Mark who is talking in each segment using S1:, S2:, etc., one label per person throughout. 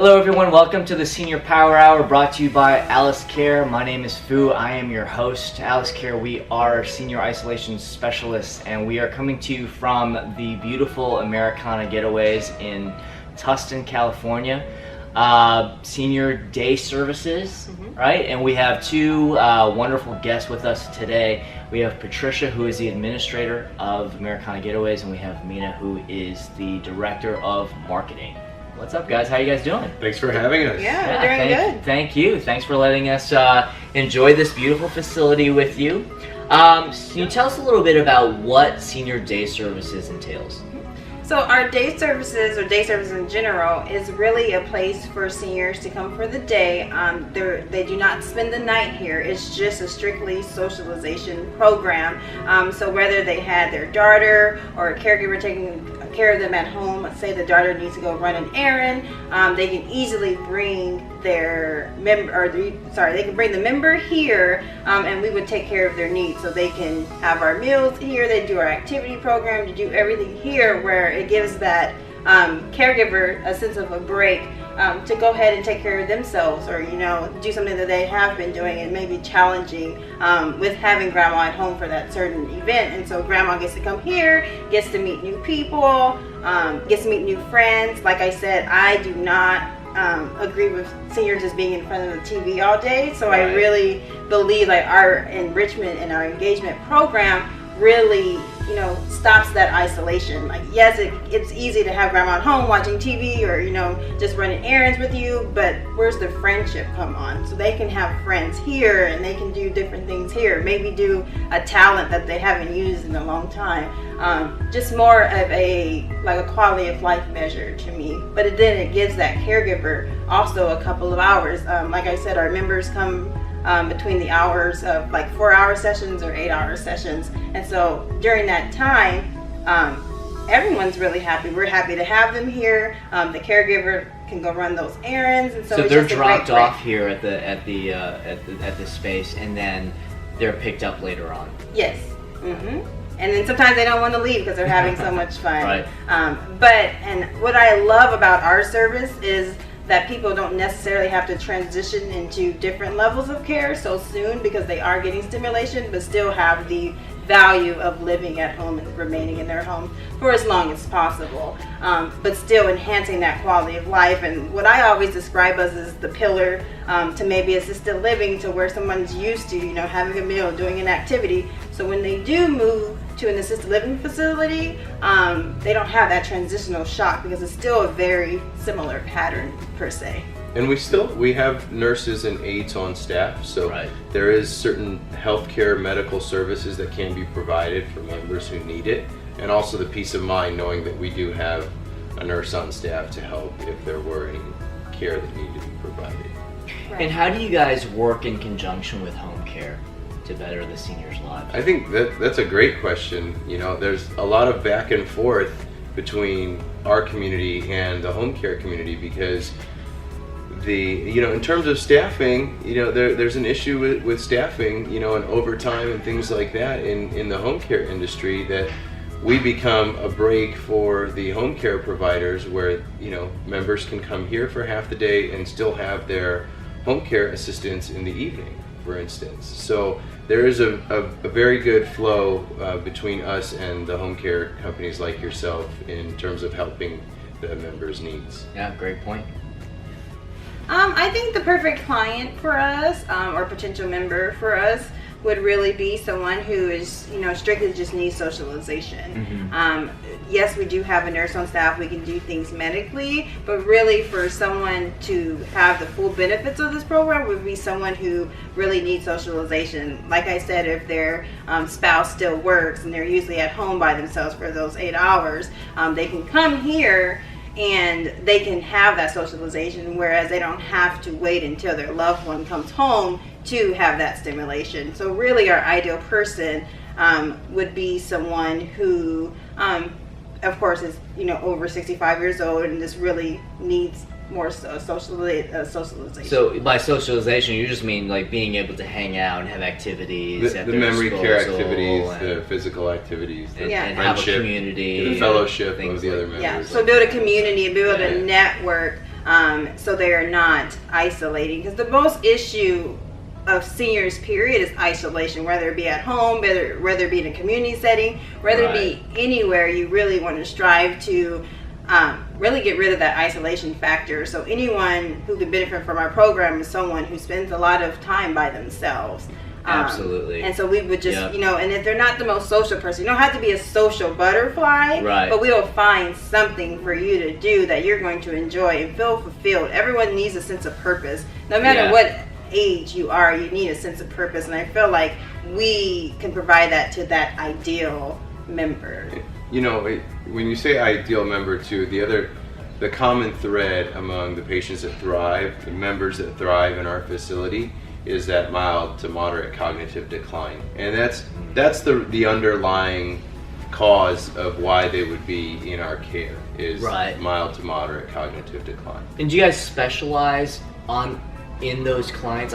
S1: Hello everyone, welcome to the Senior Power Hour brought to you by Alyce Care. My name is Fu, I am your host. Alyce Care, we are senior isolation specialists and we are coming to you from the beautiful Americana Getaways in Tustin, California. Senior day services, right? And we have two wonderful guests with us today. We have Patricia, who is the administrator of Americana Getaways, and we have Mina, who is the director of marketing. What's up, guys? How you guys doing?
S2: Thanks for having us.
S3: Yeah, we're doing good.
S1: Thank you. Thanks for letting us enjoy this beautiful facility with you. Can you tell us a little bit about what senior day services entails?
S3: So our day services, or day services in general, is really a place for seniors to come for the day. They do not spend the night here. It's just a strictly socialization program. So whether they had their daughter or a caregiver taking care of them at home, let's say the daughter needs to go run an errand, they can easily bring their member, they can bring the member here, and we would take care of their needs. So they can have our meals here, they do our activity program, to do everything here, where it gives that caregiver a sense of a break to go ahead and take care of themselves, or do something that they have been doing and maybe challenging with having grandma at home for that certain event. And so grandma gets to come here, gets to meet new people, gets to meet new friends. Like I said, I do not agree with seniors just being in front of the TV all day. So I really believe like our enrichment and our engagement program really stops that isolation. Like, yes, it's easy to have grandma at home watching TV or just running errands with you, but where's the friendship come on? So they can have friends here and they can do different things here, maybe do a talent that they haven't used in a long time. Just more of a quality of life measure to me. But then it gives that caregiver also a couple of hours. Like I said, our members come between the hours of 4-hour sessions or 8-hour sessions, and so during that time everyone's really happy. We're happy to have them here. The caregiver can go run those errands, and so it's
S1: they're
S3: just
S1: dropped off here at the space, and then they're picked up later on.
S3: Yes. And then sometimes they don't want to leave because they're having so much fun.
S1: Right.
S3: And what I love about our service is that people don't necessarily have to transition into different levels of care so soon, because they are getting stimulation but still have the value of living at home and remaining in their home for as long as possible, but still enhancing that quality of life. And what I always describe us as the pillar to maybe assisted living, to where someone's used to having a meal, doing an activity, so when they do move to an assisted living facility, they don't have that transitional shock, because it's still a very similar pattern per se.
S2: And we have nurses and aides on staff, so there is certain healthcare medical services that can be provided for members who need it, and also the peace of mind knowing that we do have a nurse on staff to help if there were any care that needed to be provided.
S1: And how do you guys work in conjunction with home care to better the seniors' lives?
S2: I think that's a great question. There's a lot of back and forth between our community and the home care community, because in terms of staffing, there's an issue with staffing, and overtime and things like that in the home care industry, that we become a break for the home care providers, where members can come here for half the day and still have their home care assistance in the evening, for instance. So there is a very good flow between us and the home care companies like yourself in terms of helping the members' needs.
S1: Yeah, great point.
S3: I think the perfect client for us, or potential member for us, would really be someone who is, strictly just needs socialization. Yes, we do have a nurse on staff. We can do things medically, but really for someone to have the full benefits of this program would be someone who really needs socialization. Like I said, if their spouse still works and they're usually at home by themselves for those 8 hours, they can come here and they can have that socialization, whereas they don't have to wait until their loved one comes home to have that stimulation. So really our ideal person would be someone who of course is over 65 years old and just really needs more socialization.
S1: So by socialization, you just mean like being able to hang out and have activities
S2: the
S1: at their
S2: memory care
S1: disposal
S2: activities,
S1: and,
S2: the physical activities, the
S1: and have a community,
S2: the fellowship of the other members.
S3: Yeah, so build a community, build a network so they are not isolating. Because the most issue of seniors period is isolation, whether it be at home, whether it be in a community setting, whether it be anywhere. You really want to strive to really get rid of that isolation factor. So anyone who could benefit from our program is someone who spends a lot of time by themselves.
S1: Absolutely.
S3: And so we would just, and if they're not the most social person, you don't have to be a social butterfly, but we'll find something for you to do that you're going to enjoy and feel fulfilled. Everyone needs a sense of purpose. No matter what age you are, you need a sense of purpose. And I feel like we can provide that to that ideal member.
S2: When you say ideal member too, the common thread among the patients that thrive, the members that thrive in our facility, is that mild to moderate cognitive decline, and that's the underlying cause of why they would be in our care, is mild to moderate cognitive decline.
S1: And do you guys specialize in those clients,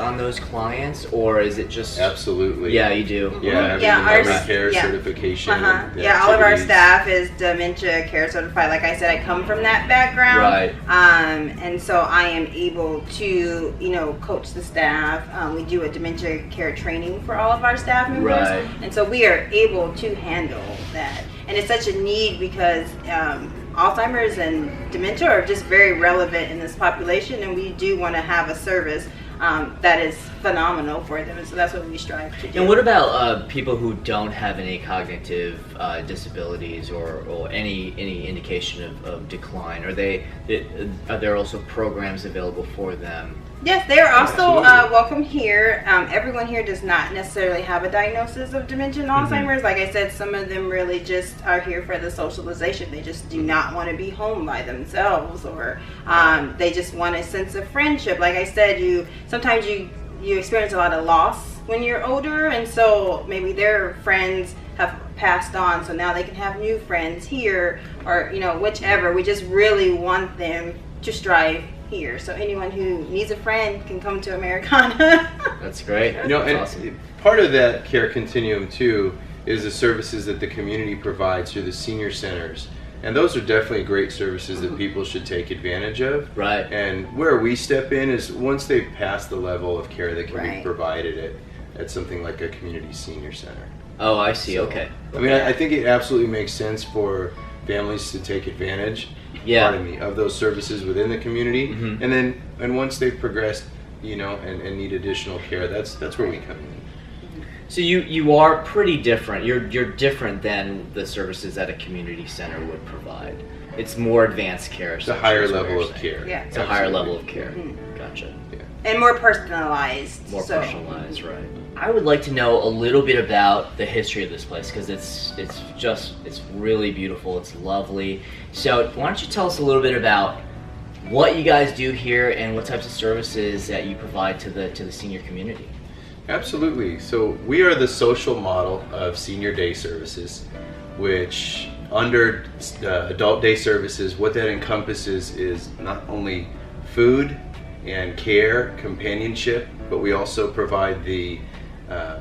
S1: or is it just...
S2: Absolutely.
S1: Yeah, you do.
S2: Having the memory care certification.
S3: All of our staff is dementia care certified. Like I said, I come from that background. And so I am able to, coach the staff. We do a dementia care training for all of our staff members. And so we are able to handle that. And it's such a need because Alzheimer's and dementia are just very relevant in this population, and we do want to have a service that is phenomenal for them, and so that's what we strive to do.
S1: And what about people who don't have any cognitive disabilities or any indication of decline? Are there also programs available for them?
S3: Yes, they are also welcome here. Everyone here does not necessarily have a diagnosis of dementia and Alzheimer's. Like I said, some of them really just are here for the socialization. They just do not want to be home by themselves, or they just want a sense of friendship. Like I said, sometimes you experience a lot of loss when you're older, and so maybe their friends have passed on, so now they can have new friends here, or whichever. We just really want them to strive here. So anyone who needs a friend can come to Americana.
S1: That's great.
S2: And awesome. Part of that care continuum too is the services that the community provides through the senior centers. And those are definitely great services that people should take advantage of. And where we step in is once they've passed the level of care that can be provided at something like a community senior center.
S1: Oh, I see. Okay.
S2: I mean, I think it absolutely makes sense for families to take advantage of those services within the community, and once they've progressed, and need additional care, that's where we come in.
S1: So you are pretty different. You're different than the services that a community center would provide. It's more advanced care.
S2: It's a higher level of care.
S3: Yeah,
S1: it's a higher level of care. Gotcha.
S3: And more personalized.
S1: Personalized, right. I would like to know a little bit about the history of this place, because it's really beautiful. It's lovely. So why don't you tell us a little bit about what you guys do here and what types of services that you provide to the senior community?
S2: Absolutely. So we are the social model of senior day services, which under adult day services, what that encompasses is not only food and care, companionship, but we also provide the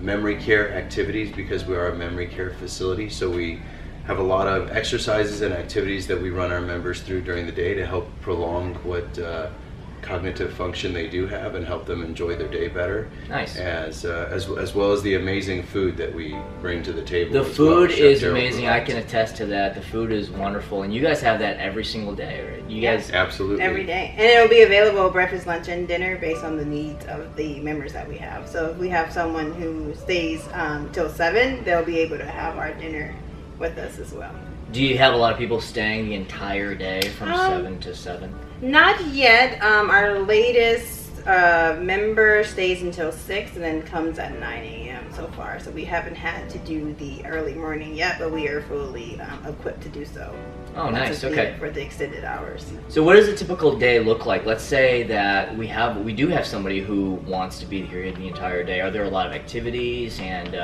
S2: memory care activities, because we are a memory care facility. So we have a lot of exercises and activities that we run our members through during the day to help prolong what cognitive function they do have and help them enjoy their day better.
S1: Nice.
S2: As well as the amazing food that we bring to the table.
S1: The food is amazing. I can attest to that. The food is wonderful, and you guys have that every single day, right? You guys
S2: absolutely
S3: every day, and it'll be available breakfast, lunch, and dinner based on the needs of the members that we have. So if we have someone who stays till 7, they'll be able to have our dinner with us as well.
S1: Do you have a lot of people staying the entire day from 7 to 7?
S3: Not yet. Our latest member stays until 6 and then comes at 9 a.m. so far. So we haven't had to do the early morning yet, but we are fully equipped to do so.
S1: Oh, nice. Okay.
S3: For the extended hours.
S1: So what does a typical day look like? Let's say that we do have somebody who wants to be here the entire day. Are there a lot of activities and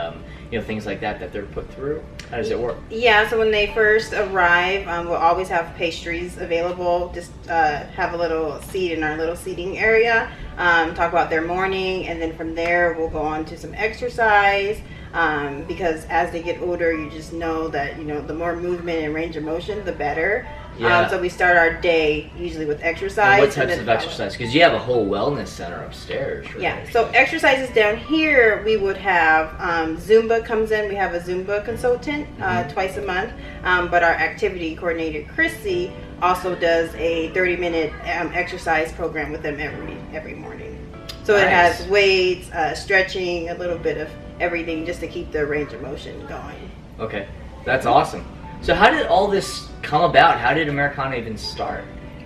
S1: things like that they're put through? How does it work?
S3: Yeah, so when they first arrive, we'll always have pastries available. Just have a little seat in our little seating area, talk about their morning, and then from there we'll go on to some exercise. because as they get older, you just know that, the more movement and range of motion, the better.
S1: Yeah.
S3: So we start our day usually with exercise.
S1: And what types of exercise? Because you have a whole wellness center upstairs, right?
S3: Yeah, so exercises down here, we would have Zumba comes in. We have a Zumba consultant twice a month. But our activity coordinator, Chrissy, also does a 30-minute exercise program with them every morning. So it has weights, stretching, a little bit of everything just to keep the range of motion going.
S1: Okay, that's awesome. So how did all this come about? How did Americana even start?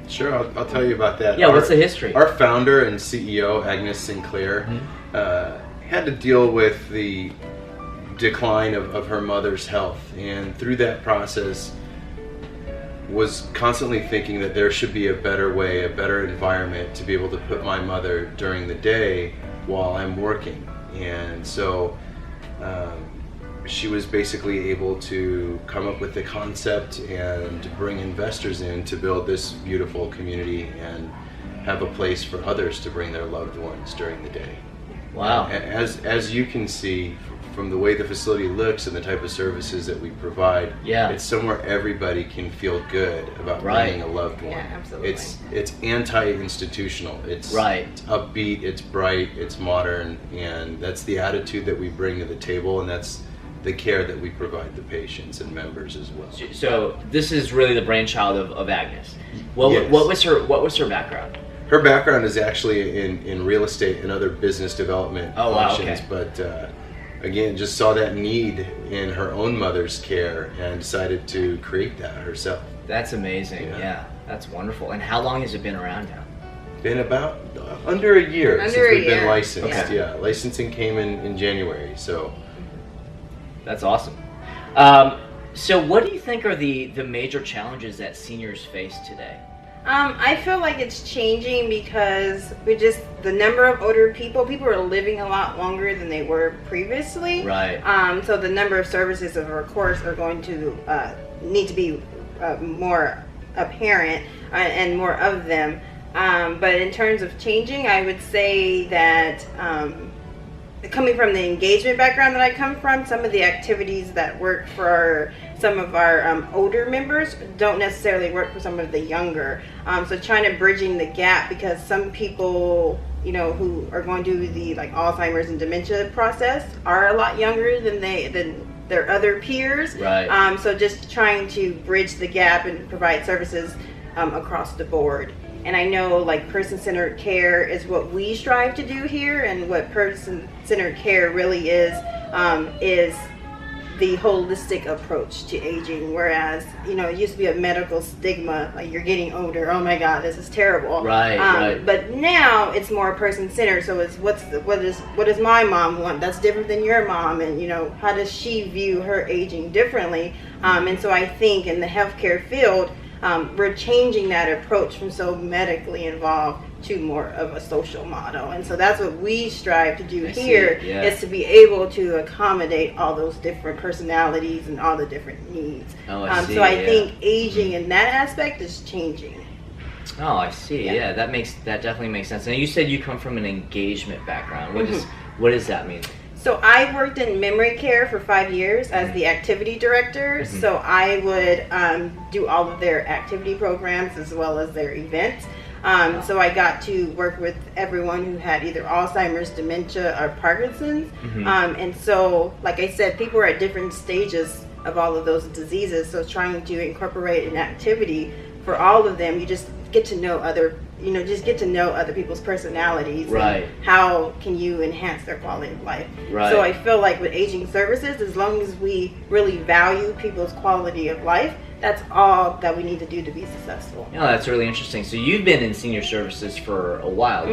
S2: Sure, I'll tell you about that.
S1: Yeah, what's the history?
S2: Our founder and CEO, Agnes Sinclair, had to deal with the decline of her mother's health, and through that process was constantly thinking that there should be a better way, a better environment to be able to put my mother during the day while I'm working. And so she was basically able to come up with the concept and bring investors in to build this beautiful community and have a place for others to bring their loved ones during the day.
S1: Wow.
S2: As you can see from the way the facility looks and the type of services that we provide, it's somewhere everybody can feel good about bringing a loved one.
S3: Yeah, absolutely.
S2: It's anti-institutional. It's upbeat, it's bright, it's modern, and that's the attitude that we bring to the table, and that's the care that we provide the patients and members as well.
S1: So this is really the brainchild of Agnes. What was her background?
S2: Her background is actually in real estate and other business development functions, but again, just saw that need in her own mother's care and decided to create that herself.
S1: That's amazing. Yeah, that's wonderful. And how long has it been around now?
S2: Been about under a year since we've been licensed.
S1: Okay.
S2: Yeah, licensing came in January, so.
S1: That's awesome. So what do you think are the major challenges that seniors face today?
S3: I feel like it's changing because the number of older people are living a lot longer than they were previously.
S1: Right.
S3: So the number of services, of course, are going to need to be more apparent and more of them. But in terms of changing, I would say that coming from the engagement background that I come from, some of the activities that work for some of our older members don't necessarily work for some of the younger. So trying to bridging the gap, because some people, who are going through the Alzheimer's and dementia process are a lot younger than their other peers.
S1: Right.
S3: So just trying to bridge the gap and provide services across the board. And I know person-centered care is what we strive to do here, and what person-centered care really is the holistic approach to aging. Whereas, it used to be a medical stigma, like you're getting older, oh my God, this is terrible.
S1: Right.
S3: But now it's more person-centered. So it's what does my mom want? That's different than your mom, and how does she view her aging differently? And so I think in the healthcare field, we're changing that approach from so medically involved to more of a social model. And so that's what we strive to do here, is to be able to accommodate all those different personalities and all the different needs. So I think aging in that aspect is changing.
S1: Oh, I see. Yeah, that definitely makes sense. And you said you come from an engagement background. What does that mean?
S3: So I worked in memory care for 5 years as the activity director. So I would do all of their activity programs as well as their events. So I got to work with everyone who had either Alzheimer's, dementia, or Parkinson's. And so, like I said, people are at different stages of all of those diseases. So trying to incorporate an activity for all of them, you just get to know other people's personalities.
S1: Right.
S3: And how can you enhance their quality of life?
S1: Right.
S3: So I feel like with aging services, as long as we really value people's quality of life, that's all that we need to do to be successful.
S1: Oh, that's really interesting. So you've been in senior services for a while,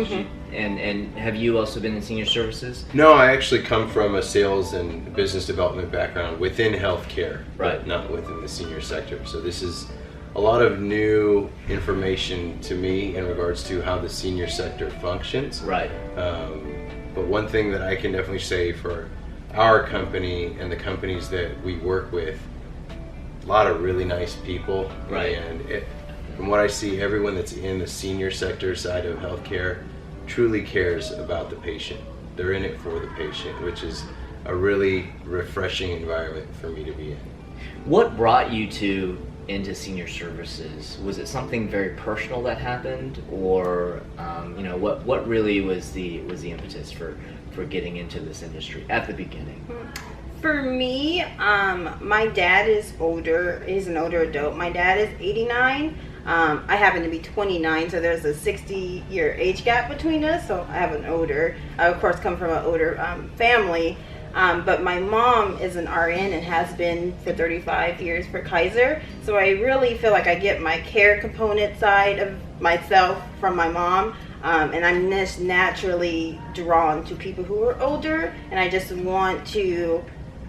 S1: and have you also been in senior services?
S2: No, I actually come from a sales and business development background within healthcare, but not within the senior sector. So this is a lot of new information to me in regards to how the senior sector functions.
S1: Right.
S2: But one thing that I can definitely say for our company and the companies that we work with, a lot of really nice people.
S1: Right.
S2: And from what I see, everyone that's in the senior sector side of healthcare truly cares about the patient. They're in it for the patient, which is a really refreshing environment for me to be in.
S1: What brought you into senior services? Was it something very personal that happened, or what really was the impetus for getting into this industry at the beginning?
S3: For me, my dad is older. He's an older adult. My dad is 89. I happen to be 29, so there's a 60-year age gap between us. So I have I of course come from an older family. But my mom is an RN and has been for 35 years for Kaiser. So I really feel like I get my care component side of myself from my mom. And I'm just naturally drawn to people who are older. And I just want to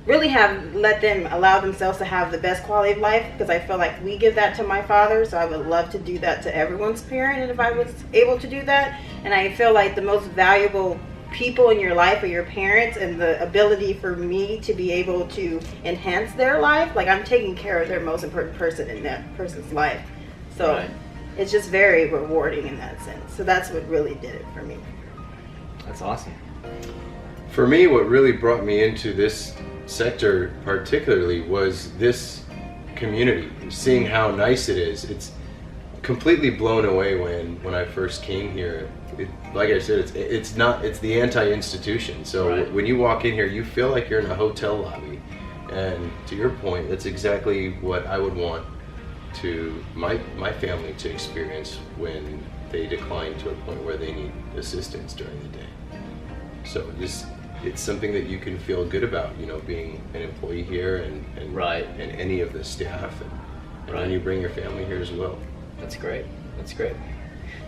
S3: really let them allow themselves to have the best quality of life, because I feel like we give that to my father. So I would love to do that to everyone's parent, and if I was able to do that. And I feel like the most valuable people in your life are your parents, and the ability for me to be able to enhance their life, like I'm taking care of their most important person in that person's life. So
S1: Right.
S3: It's just very rewarding in that sense. So that's what really did it for me.
S1: That's awesome.
S2: For me, what really brought me into this sector particularly was this community, seeing how nice it is. It's completely blown away when I first came here. Like I said, it's the anti-institution. So
S1: Right.
S2: when you walk in here, you feel like you're in a hotel lobby. And to your point, that's exactly what I would want to my family to experience when they decline to a point where they need assistance during the day. So it's something that you can feel good about, being an employee here and
S1: Right.
S2: and any of the staff, and
S1: Right.
S2: when you bring your family here as well.
S1: That's great. That's great.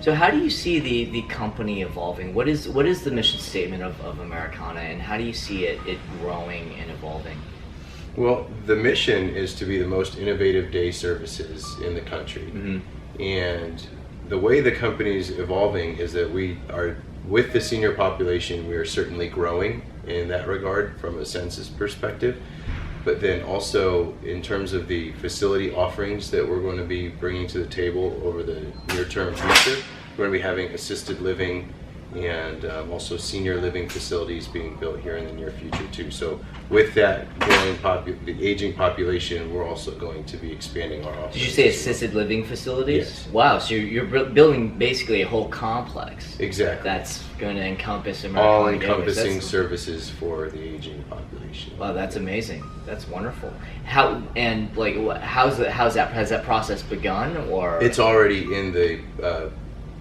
S1: So how do you see the company evolving? What is the mission statement of Americana, and how do you see it growing and evolving?
S2: Well, the mission is to be the most innovative day services in the country.
S1: Mm-hmm.
S2: And the way the company is evolving is that we are, with the senior population, we are certainly growing in that regard from a census perspective. But then also in terms of the facility offerings that we're going to be bringing to the table over the near-term future, we're going to be having assisted living and also senior living facilities being built here in the near future too. So with that growing the aging population, we're also going to be expanding our offerings.
S1: Did you say assisted living facilities?
S2: Yes.
S1: Wow, so you're building basically a whole complex.
S2: Exactly.
S1: That's going to encompass Americana
S2: All
S1: Getaway.
S2: encompassing services for the aging population.
S1: Wow, that's amazing. That's wonderful. Has that process begun, or?
S2: It's already in the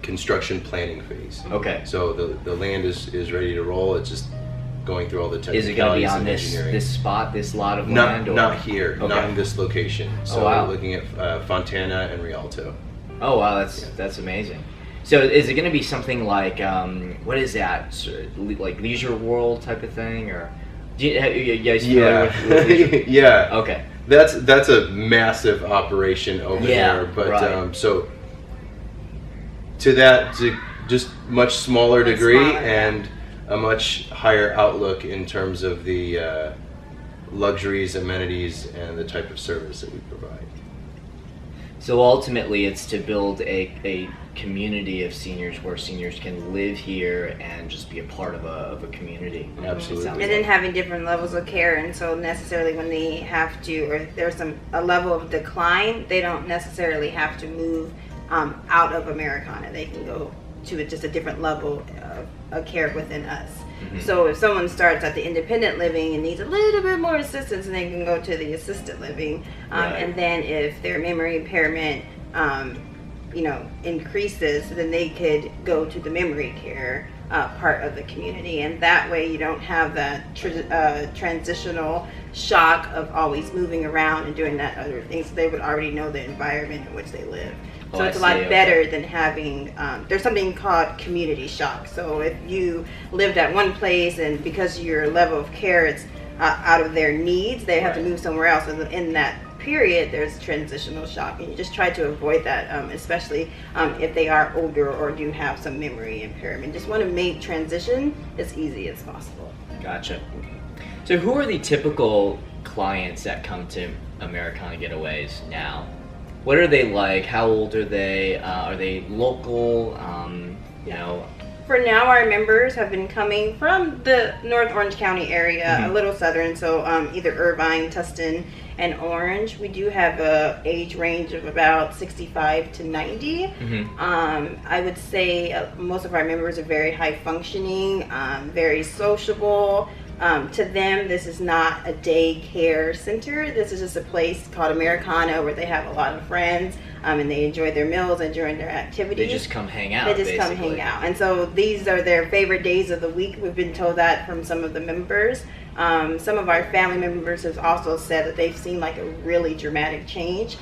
S2: construction planning phase.
S1: Okay.
S2: So the land is ready to roll. It's just going through all the technicalities.
S1: Is it going to be on
S2: and
S1: this
S2: engineering.
S1: this spot, this lot of
S2: Not
S1: land? Or?
S2: not here,
S1: Okay.
S2: not in this location. So
S1: wow.
S2: we're looking at Fontana and Rialto.
S1: Oh wow, that's amazing. So is it going to be something like what is that? Like Leisure World type of thing, or are you guys familiar with Leisure?
S2: Yeah.
S1: Okay.
S2: That's a massive operation over there. But
S1: right.
S2: So to just much smaller degree
S3: smaller, yeah.
S2: and a much higher outlook in terms of the luxuries, amenities, and the type of service that we provide.
S1: So ultimately, it's to build a community of seniors where seniors can live here and just be a part of a community.
S2: Absolutely.
S1: Sounds
S3: And then having different levels of care, and so necessarily when they have to, or there's a level of decline, they don't necessarily have to move out of Americana. They can go to just a different level of care within us.
S1: Mhm.
S3: So if someone starts at the independent living and needs a little bit more assistance, then they can go to the assisted living.
S1: Right.
S3: And then if their memory impairment increases, then they could go to the memory care part of the community, and that way you don't have that transitional shock of always moving around and doing that other things. So they would already know the environment in which they live. So
S1: Oh,
S3: it's
S1: I
S3: a lot
S1: see, okay.
S3: better than having, there's something called community shock. So if you lived at one place and because your level of care is out of their needs, they have to
S1: Right.
S3: move somewhere else. And in that period, there's transitional shock. And you just try to avoid that, especially if they are older or do have some memory impairment. Just want to make transition as easy as possible.
S1: Gotcha. So who are the typical clients that come to Americana Getaways now? What are they like? How old are they? Are they local?
S3: for now, our members have been coming from the North Orange County area, a little southern, so either Irvine, Tustin, and Orange. We do have a age range of about 65 to 90. I would say most of our members are very high functioning, very sociable. To them, this is not a daycare center. This is just a place called Americana where they have a lot of friends, and they enjoy their meals and during their activities.
S1: They just come hang out.
S3: They just come hang out. And so these are their favorite days of the week. We've been told that from some of the members. Some of our family members have also said that they've seen like a really dramatic change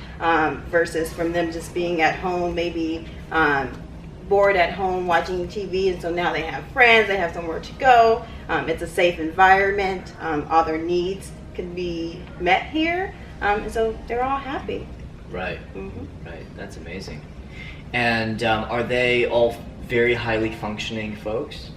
S3: versus from them just being at home, maybe bored at home watching TV, and so now they have friends, they have somewhere to go. It's a safe environment. All their needs can be met here, and so they're all happy.
S1: Right. Right. That's amazing. And are they all very highly functioning folks?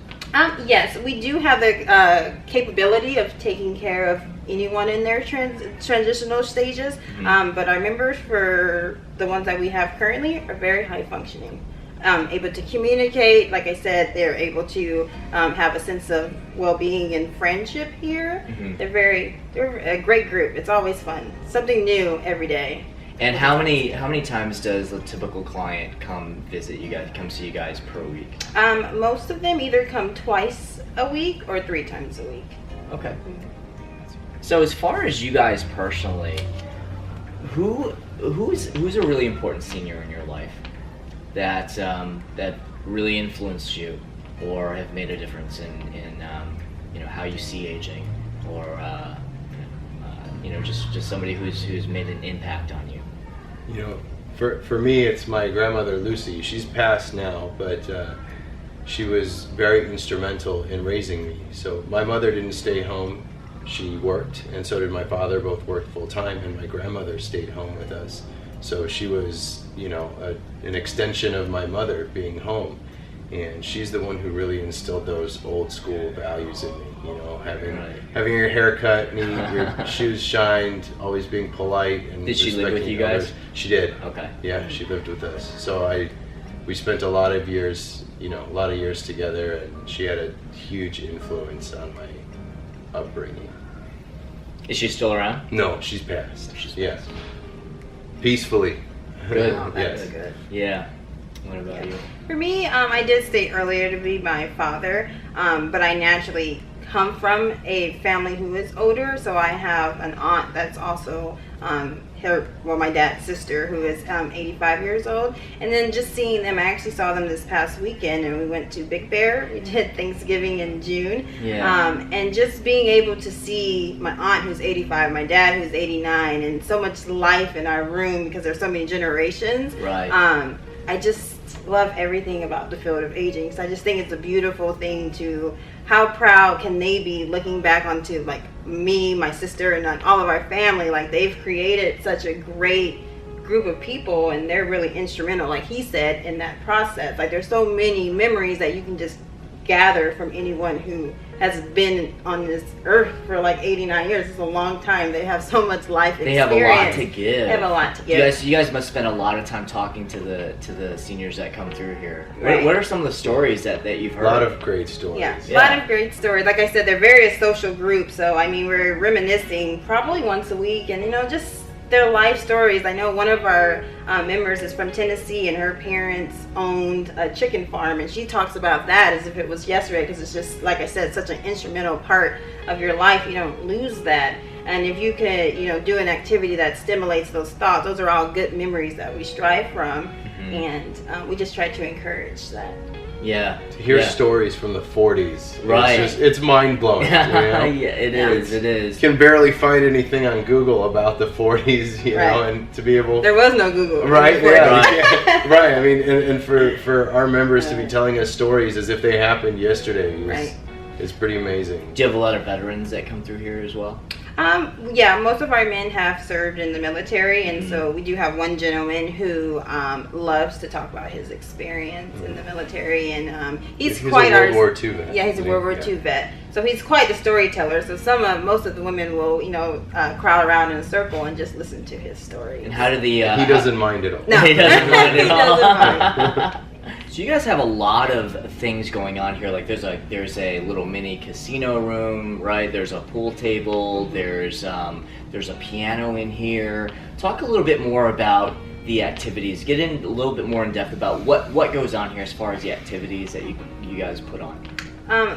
S3: Yes, we do have the capability of taking care of anyone in their transitional stages, but our members, for the ones that we have currently, are very high functioning. Able to communicate. Like I said, they're able to have a sense of well-being and friendship here. They're a great group. It's always fun. Something new every day.
S1: And how many times does a typical client come visit you guys, come see you guys per week?
S3: Most of them either come twice a week or 3 times a week.
S1: Okay. So as far as you guys personally, who's a really important senior in your life that that really influenced you or have made a difference in how you see aging, or just somebody who's made an impact on you?
S2: For me, it's my grandmother Lucy. She's passed now, but she was very instrumental in raising me. So my mother didn't stay home. She worked, and so did my father. Both worked full time, and my grandmother stayed home with us. So she was, an extension of my mother being home. And she's the one who really instilled those old school values in me, having your hair cut, your shoes shined, always being polite. And
S1: did she live with you guys?
S2: Others. She did.
S1: Okay.
S2: Yeah, she lived with us. So we spent a lot of years, together, and she had a huge influence on my upbringing.
S1: Is she still around?
S2: No, she's passed.
S1: She's
S2: passed. Peacefully.
S1: Good.
S3: Oh, that's good.
S1: Yeah. What about you?
S3: For me, I did state earlier to be my father, but I naturally come from a family who is older, so I have an aunt that's also my dad's sister, who is 85 years old. And then just seeing them, I actually saw them this past weekend, and we went to Big Bear. We did Thanksgiving in June.
S1: Yeah.
S3: And just being able to see my aunt who's 85, my dad who's 89, and so much life in our room because there's so many generations.
S1: Right.
S3: I just love everything about the field of aging. So I just think it's a beautiful thing to, how proud can they be looking back onto like me, my sister, and all of our family. Like, they've created such a great group of people, and they're really instrumental, like he said, in that process. Like, there's so many memories that you can just gather from anyone who has been on this earth for like 89 years. It's a long time. They have so much life experience.
S1: They have a lot to give.
S3: They have a lot to give.
S1: You guys must spend a lot of time talking to the seniors that come through here.
S3: Right.
S1: What are some of the stories that you've heard?
S2: A lot of great stories.
S3: Yeah, a lot of great stories. Like I said, they're various social groups. So, we're reminiscing probably once a week, and, just their life stories. I know one of our members is from Tennessee, and her parents owned a chicken farm, and she talks about that as if it was yesterday, because it's just, like I said, such an instrumental part of your life. You don't lose that. And if you could, do an activity that stimulates those thoughts, those are all good memories that we strive from, and we just try to encourage that.
S1: Yeah.
S2: To hear stories from the 40s,
S1: right?
S2: It's mind blowing.
S1: Yeah, it is. It is.
S2: Can barely find anything on Google about the 40s, and to be able.
S3: There was no Google.
S2: Right. Yeah. Right. And for our members to be telling us stories as if they happened yesterday is pretty amazing.
S1: Do you have a lot of veterans that come through here as well?
S3: Yeah, most of our men have served in the military, and so we do have one gentleman who loves to talk about his experience in the military, and he's quite
S2: a World War II vet.
S3: Yeah, he's a World War II vet. So he's quite a storyteller. So most of the women will, crowd around in a circle and just listen to his story.
S1: And how do the
S2: he doesn't mind at all.
S3: No,
S1: he doesn't mind at all.
S3: He doesn't mind.
S1: So you guys have a lot of things going on here. Like there's a little mini casino room, right? There's a pool table. There's a piano in here. Talk a little bit more about the activities. Get in a little bit more in depth about what goes on here as far as the activities that you guys put on.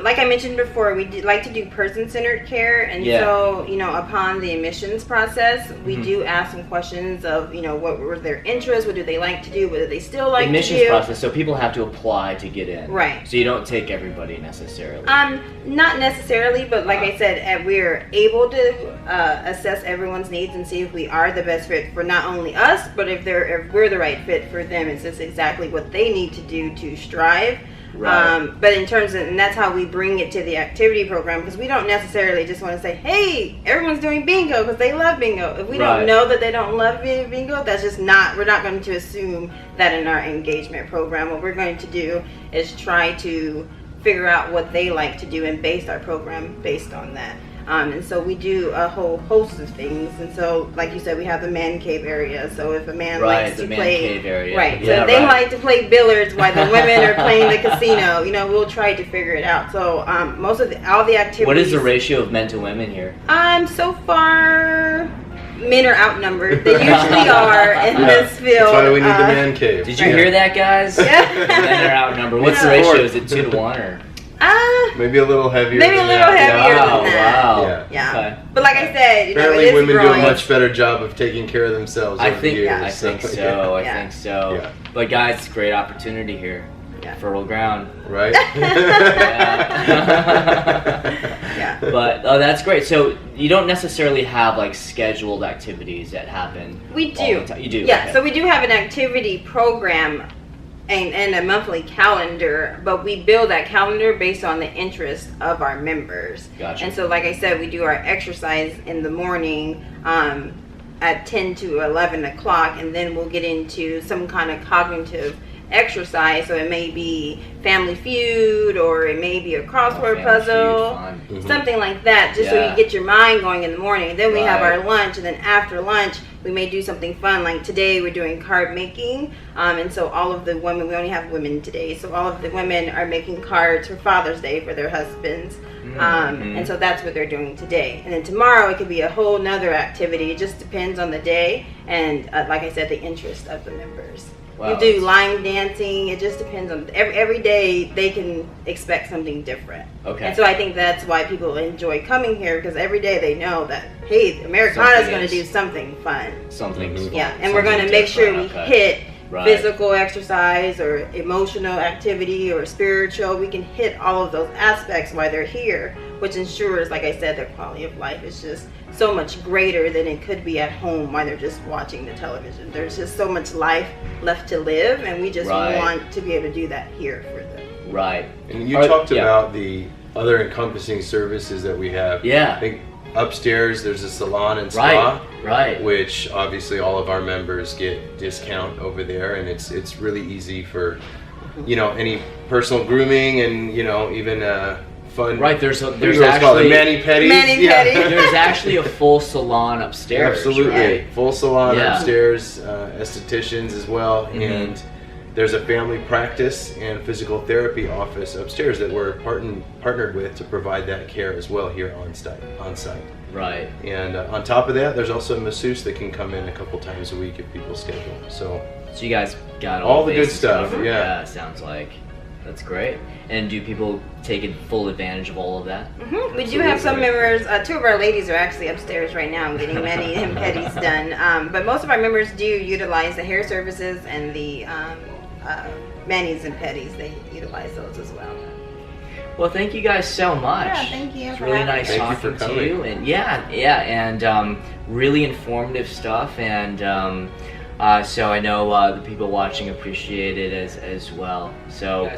S3: Like I mentioned before, we like to do person-centered care, and so, you know, upon the admissions process, we do ask some questions of, you know, what were their interests, what do they like to do, what do they still like to do.
S1: Admissions process, so people have to apply to get in.
S3: Right.
S1: So you don't take everybody necessarily.
S3: Not necessarily, but like I said, we're able to assess everyone's needs and see if we are the best fit for not only us, but if we're the right fit for them. It's just exactly what they need to do to strive.
S1: Right.
S3: But in terms of, and that's how we bring it to the activity program, because we don't necessarily just want to say, hey, everyone's doing bingo because they love bingo. If we don't know that they don't love bingo, that's just not, we're not going to assume that in our engagement program. What we're going to do is try to figure out what they like to do and base our program based on that. And so we do a whole host of things. And so, like you said, we have the man cave area. So if a man likes to play,
S1: cave area.
S3: right? So if they like to play billiards while the women are playing the casino, you know, we'll try to figure it out. So all the activities.
S1: What is the ratio of men to women here?
S3: So far, men are outnumbered. They usually are in this field.
S2: That's why we need the man cave.
S1: Did you hear that, guys?
S3: Yeah.
S1: Men are outnumbered. What's the ratio? Is it 2 to 1 or?
S2: Maybe a little heavier.
S3: Maybe a little heavier than that.
S1: Wow.
S3: Yeah.
S1: Okay.
S3: But like I said, you know,
S2: Apparently
S3: it is
S2: women
S3: growing.
S2: do a much better job of taking care of themselves over the years.
S1: I think so.
S3: Yeah.
S1: I think so.
S2: Yeah.
S1: But guys, great opportunity here.
S3: Yeah.
S1: Fertile ground.
S2: Right?
S3: Yeah.
S1: But that's great. So you don't necessarily have like scheduled activities that happen.
S3: We
S1: all
S3: do.
S1: the time. You do.
S3: Yeah.
S1: Okay.
S3: So we do have an activity program and a monthly calendar, but we build that calendar based on the interest of our members.
S1: Gotcha.
S3: And so, like I said, we do our exercise in the morning at 10 to 11 o'clock, and then we'll get into some kind of cognitive exercise. So it may be Family Feud, or it may be a crossword puzzle, something like that, just so you get your mind going in the morning. And then we have our lunch, and then after lunch we may do something fun. Like today we're doing card making, and so all of the women, we only have women today, so all of the women are making cards for Father's Day for their husbands. And so that's what they're doing today. And then tomorrow it could be a whole nother activity. It just depends on the day and like I said, the interest of the members.
S1: Wow,
S3: you do line dancing. It just depends on every day. They can expect something different.
S1: Okay.
S3: And so I think that's why people enjoy coming here, because every day they know that, hey, Americana is going to do something fun.
S1: Something.
S3: Yeah, and we're going to make sure we hit physical exercise or emotional activity or spiritual. We can hit all of those aspects while they're here, which ensures, like I said, their quality of life is just so much greater than it could be at home while they're just watching the television. There's just so much life left to live, and we just want to be able to do that here for them.
S1: Right.
S2: And you talked about the other encompassing services that we have.
S1: Yeah.
S2: I think upstairs there's a salon and spa.
S1: Right.
S2: Which obviously all of our members get discount over there, and it's really easy for, you know, any personal grooming and, you know, even fun.
S1: Right, there's actually
S2: mani-pedis.
S1: There's actually a full salon upstairs.
S2: Absolutely,
S1: right?
S2: Full salon upstairs, estheticians as well, and there's a family practice and physical therapy office upstairs that we're partnered with to provide that care as well here on site.
S1: Right.
S2: And on top of that, there's also a masseuse that can come in a couple times a week if people schedule. So
S1: you guys got
S2: all the good
S1: bases
S2: stuff.
S1: covered.
S2: Yeah,
S1: sounds like. That's great. And do people take full advantage of all of that?
S3: We do have some members. 2 of our ladies are actually upstairs right now getting mani and pedis done. But most of our members do utilize the hair services and the manis and pedis. They utilize those as well.
S1: Well, thank you guys so much.
S3: Yeah, thank you.
S1: It's really nice talking to you. And and really informative stuff. And so I know the people watching appreciate it as well. So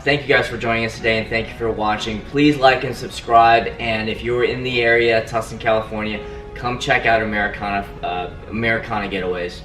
S1: thank you guys for joining us today, and thank you for watching. Please like and subscribe. And if you're in the area, Tustin, California, come check out Americana Getaways.